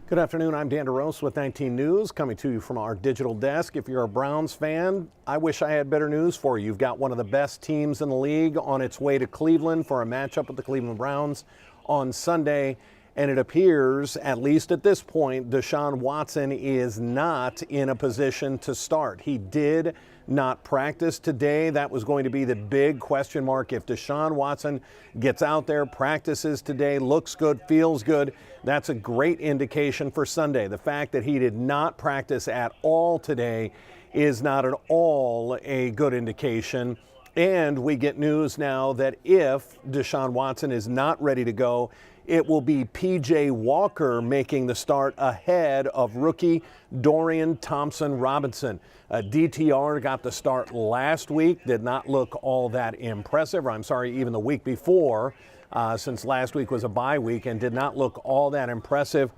Good afternoon, I'm Dan DeRose with 19 News, coming to you from our digital desk. If you're a Browns fan, I wish I had better news for you. You've got one of the best teams in the league on its way to Cleveland for a matchup with the Cleveland Browns on Sunday. And it appears, at least at this point, Deshaun Watson is not in a position to start. He did not practice today. That was going to be the big question mark. If Deshaun Watson gets out there, practices today, looks good, feels good, that's a great indication for Sunday. The fact that he did not practice at all today is not at all a good indication. And we get news now that if Deshaun Watson is not ready to go, it will be P.J. Walker making the start ahead of rookie Dorian Thompson-Robinson. DTR got the start last week, did not look all that impressive. Or I'm sorry, even the week before, since last week was a bye week, and did not look all that impressive.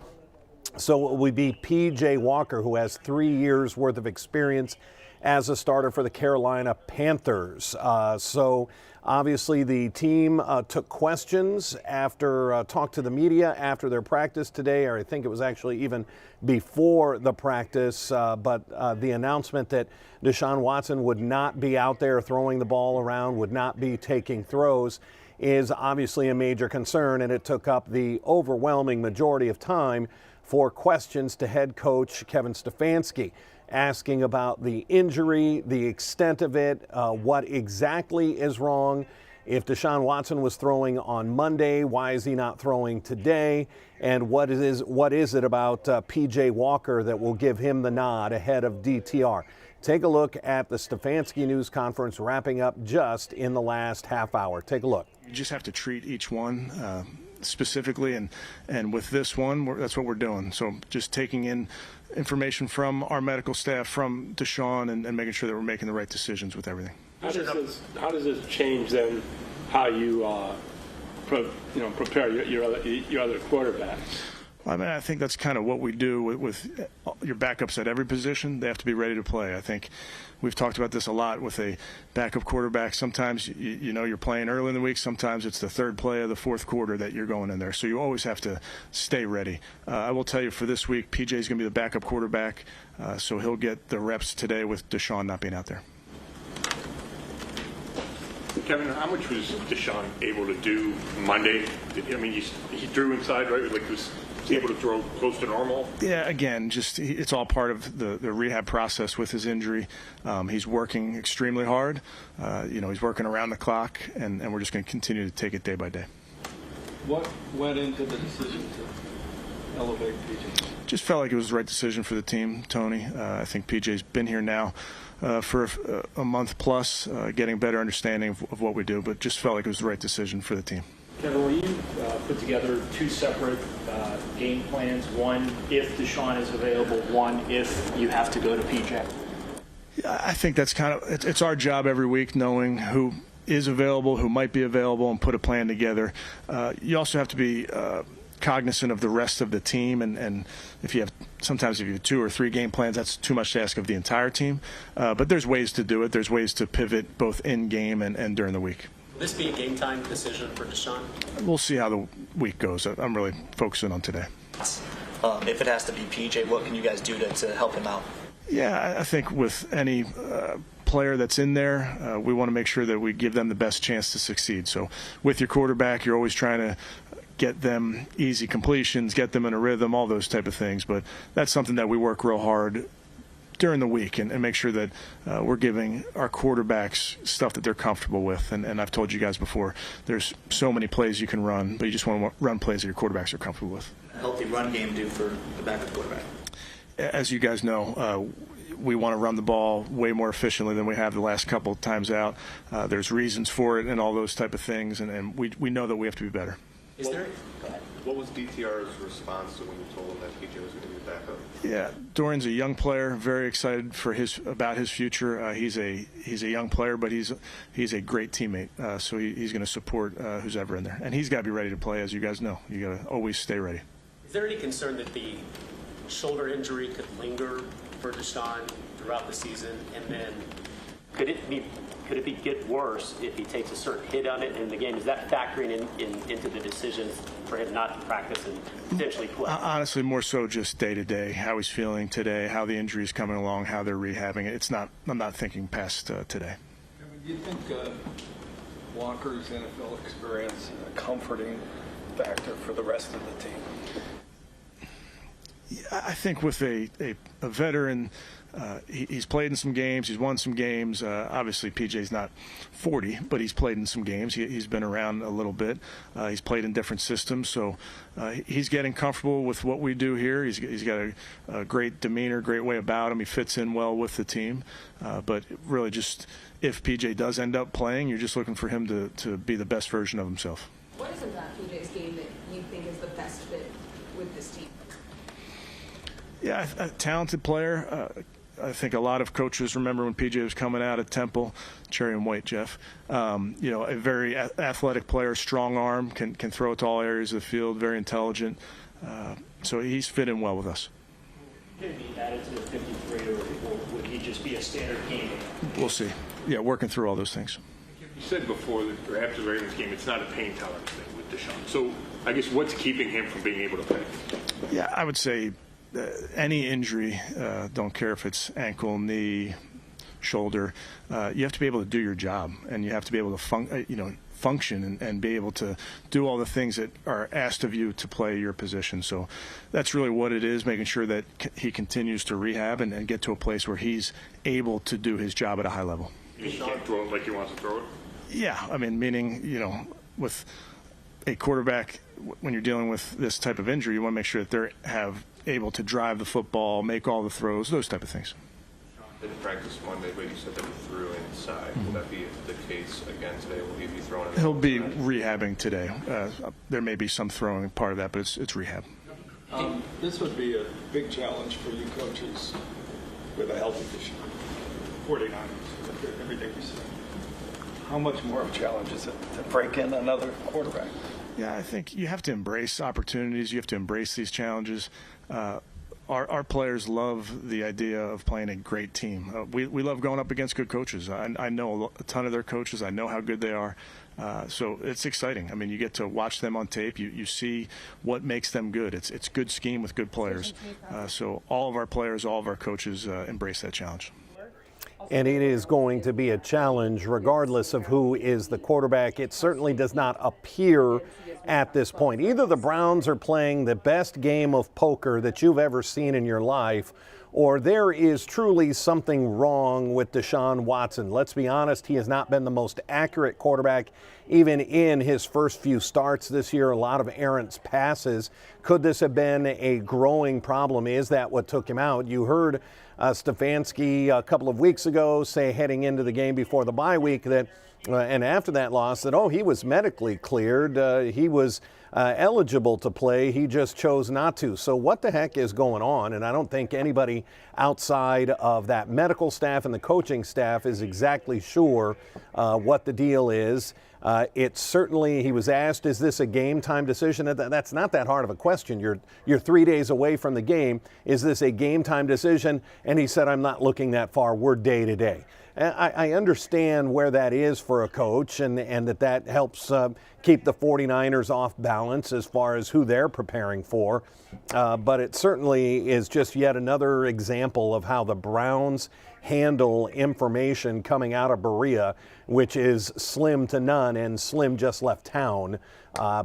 So it would be P.J. Walker, who has 3 years worth of experience as a starter for the Carolina Panthers. So obviously the team took questions after talked to the media after their practice today, or I think it was actually even before the practice. But the announcement that Deshaun Watson would not be out there throwing the ball around, would not be taking throws, is obviously a major concern, and it took up the overwhelming majority of time for questions to head coach Kevin Stefanski, asking about the injury, the extent of it, what exactly is wrong. If Deshaun Watson was throwing on Monday, why is he not throwing today? And what is it about P.J. Walker that will give him the nod ahead of DTR? Take a look at the Stefanski news conference wrapping up just in the last half hour. Take a look. You just have to treat each one specifically, and with this one, that's what we're doing. So just taking in information from our medical staff, from Deshaun, and making sure that we're making the right decisions with everything. How does this change then how you prepare your other quarterback? I mean, I think that's kind of what we do with your backups at every position. They have to be ready to play. I think we've talked about this a lot with a backup quarterback. Sometimes you're playing early in the week. Sometimes it's the third play of the fourth quarter that you're going in there. So you always have to stay ready. I will tell you, for this week, PJ is going to be the backup quarterback, so he'll get the reps today with Deshaun not being out there. Kevin, how much was Deshaun able to do Monday? I mean, he threw inside, right? Like, was able to throw close to normal? Yeah, again, it's all part of the rehab process with his injury. He's working extremely hard. He's working around the clock, and we're just going to continue to take it day by day. What went into the decision to elevate PJ? Just felt like it was the right decision for the team, Tony. I think PJ's been here now for a month plus, getting a better understanding of what we do, but just felt like it was the right decision for the team. Kevin, will you put together two separate game plans, one if Deshaun is available, one if you have to go to PJ? I think that's it's our job every week, knowing who is available, who might be available, and put a plan together. You also have to be cognizant of the rest of the team, and sometimes if you have 2 or 3 game plans, that's too much to ask of the entire team. But there's ways to do it. There's ways to pivot both in game and during the week. Will this be a game time decision for Deshaun? We'll see how the week goes. I'm really focusing on today. If it has to be PJ, what can you guys do to help him out? Yeah, I think with any player that's in there, we want to make sure that we give them the best chance to succeed. So with your quarterback, you're always trying to get them easy completions, get them in a rhythm, all those type of things. But that's something that we work real hard during the week and make sure that we're giving our quarterbacks stuff that they're comfortable with. And I've told you guys before, there's so many plays you can run, but you just want to run plays that your quarterbacks are comfortable with. A healthy run game do for the backup quarterback? As you guys know, we want to run the ball way more efficiently than we have the last couple of times out. There's reasons for it and all those type of things, and we know that we have to be better. Is there? What was DTR's response to when you told him that PJ was going to be backup? Yeah, Dorian's a young player, very excited about his future. He's a young player, but he's a great teammate. So he's going to support who's ever in there, and he's got to be ready to play. As you guys know, you got to always stay ready. Is there any concern that the shoulder injury could linger for Deshaun throughout the season, and then Could it get worse if he takes a certain hit on it in the game? Is that factoring into the decisions for him not to practice and potentially play? Honestly, more so just day to day, how he's feeling today, how the injury is coming along, how they're rehabbing it. I'm not thinking past today. Do you think Walker's NFL experience a comforting factor for the rest of the team? Yeah, I think with a veteran, he's played in some games, he's won some games. Obviously, PJ's not 40, but he's played in some games. He's been around a little bit. He's played in different systems, so he's getting comfortable with what we do here. He's got a great demeanor, great way about him. He fits in well with the team. But really, just if PJ does end up playing, you're just looking for him to be the best version of himself. What is it about PJ's game that you think is the best fit with this team? Yeah, a talented player. I think a lot of coaches remember when PJ was coming out at Temple, cherry and white, Jeff. A very athletic player, strong arm, can throw it to all areas of the field, very intelligent. So he's fit in well with us. Could he be added to the 53, or would he just be a standard game? We'll see. Yeah, working through all those things. You said before that or after the Ravens game, it's not a pain tolerance thing with Deshaun. So I guess what's keeping him from being able to play? Yeah, I would say any injury, don't care if it's ankle, knee, shoulder, you have to be able to do your job, and you have to be able to function and be able to do all the things that are asked of you to play your position. So that's really what it is, making sure that he continues to rehab and get to a place where he's able to do his job at a high level. He can't throw it like he wants to throw it? Yeah, I mean, meaning, with a quarterback, when you're dealing with this type of injury, you want to make sure that they're able to drive the football, make all the throws, those type of things. Didn't practice Monday, but you said that he threw inside. Will that be the case again today? Will he be throwing? He'll be rehabbing today. There may be some throwing part of that, but it's rehab. This would be a big challenge for you coaches with a healthy Deshaun. 49ers, everything you said. How much more of a challenge is it to break in another quarterback? Yeah, I think you have to embrace opportunities. You have to embrace these challenges. Our players love the idea of playing a great team. We love going up against good coaches. I know a ton of their coaches. I know how good they are. So it's exciting. I mean, you get to watch them on tape. You see what makes them good. It's good scheme with good players. So all of our players, all of our coaches embrace that challenge. And it is going to be a challenge regardless of who is the quarterback. It certainly does not appear at this point. Either the Browns are playing the best game of poker that you've ever seen in your life, or there is truly something wrong with Deshaun Watson. Let's be honest, he has not been the most accurate quarterback even in his first few starts this year. A lot of errant passes. Could this have been a growing problem? Is that what took him out? You heard Stefanski a couple of weeks ago say, heading into the game before the bye week, that and after that loss, that he was medically cleared, he was eligible to play, he just chose not to. So what the heck is going on? And I don't think anybody outside of that medical staff and the coaching staff is exactly sure what the deal is. It certainly, he was asked, is this a game time decision? That's not that hard of a question. You're 3 days away from the game. Is this a game time decision? And he said, I'm not looking that far. We're day to day. I understand where that is for a coach, and that helps keep the 49ers off balance as far as who they're preparing for. But it certainly is just yet another example of how the Browns handle information coming out of Berea, which is slim to none, and Slim just left town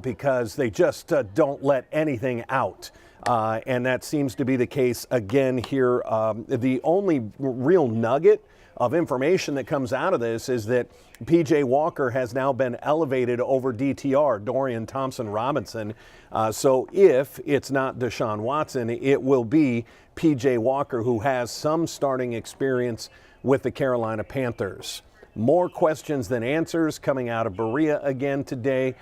because they just don't let anything out. And that seems to be the case again here. The only real nugget of information that comes out of this is that P.J. Walker has now been elevated over DTR, Dorian Thompson-Robinson. So if it's not Deshaun Watson, it will be P.J. Walker, who has some starting experience with the Carolina Panthers. More questions than answers coming out of Berea again today,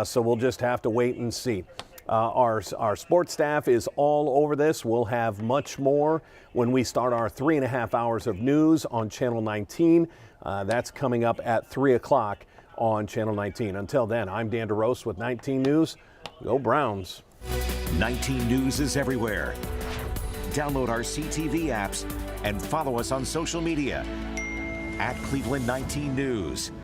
so we'll just have to wait and see. Our sports staff is all over this. We'll have much more when we start our 3.5 hours of news on Channel 19. That's coming up at 3 o'clock on Channel 19. Until then, I'm Dan DeRose with 19 News. Go Browns. 19 News is everywhere. Download our CTV apps and follow us on social media. at Cleveland 19 News.